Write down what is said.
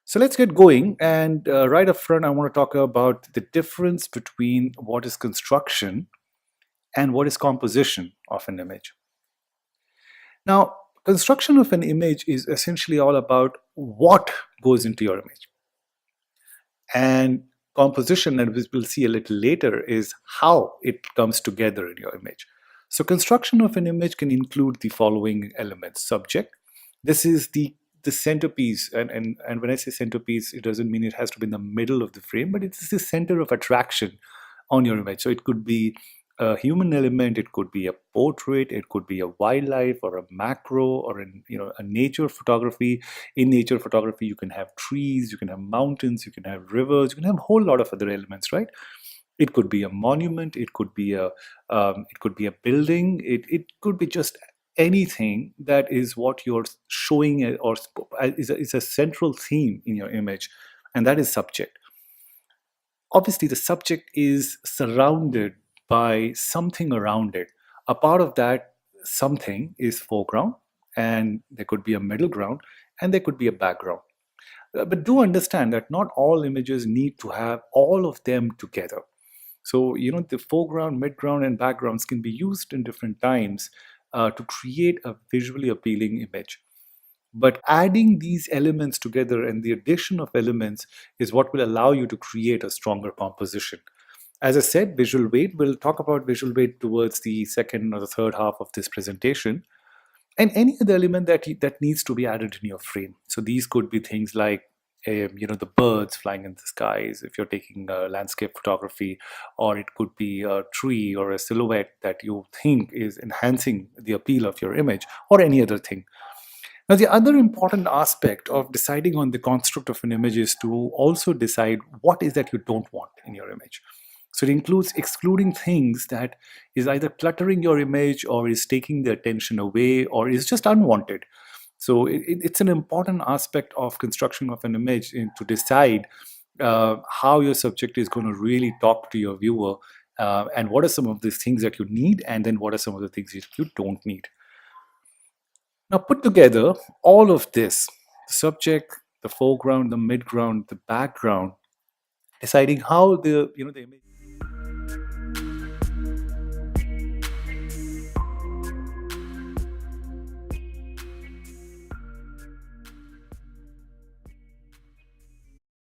So let's get going. And right up front, I want to talk about the difference between what is construction and what is composition of an image. Now, construction of an image is essentially all about what goes into your image. And composition, and we'll see a little later, is how it comes together in your image. So, construction of an image can include the following elements: subject. This is the centerpiece, and when I say centerpiece, it doesn't mean it has to be in the middle of the frame, but it's the center of attraction on your image. So it could be a human element, it could be a portrait, it could be a wildlife or a macro or a nature photography. In nature photography, you can have trees, you can have mountains, you can have rivers, you can have a whole lot of other elements, right? It could be a monument, it could be a building, it could be just anything that is what you're showing is a central theme in your image, and that is subject. Obviously the subject is surrounded by something around it. A part of that something is foreground, and there could be a middle ground, and there could be a background. But do understand that not all images need to have all of them together. So, the foreground, midground, and backgrounds can be used in different times to create a visually appealing image. But adding these elements together and the addition of elements is what will allow you to create a stronger composition. As I said, visual weight, we'll talk about visual weight towards the second or the third half of this presentation. And any other element that needs to be added in your frame. So these could be things like the birds flying in the skies if you're taking landscape photography, or it could be a tree or a silhouette that you think is enhancing the appeal of your image, or any other thing. Now, the other important aspect of deciding on the construct of an image is to also decide what is that you don't want in your image. So it includes excluding things that is either cluttering your image or is taking the attention away or is just unwanted. So it's an important aspect of construction of an image to decide how your subject is going to really talk to your viewer, and what are some of the things that you need, and then what are some of the things that you don't need. Now, put together all of this: the subject, the foreground, the midground, the background, deciding how the image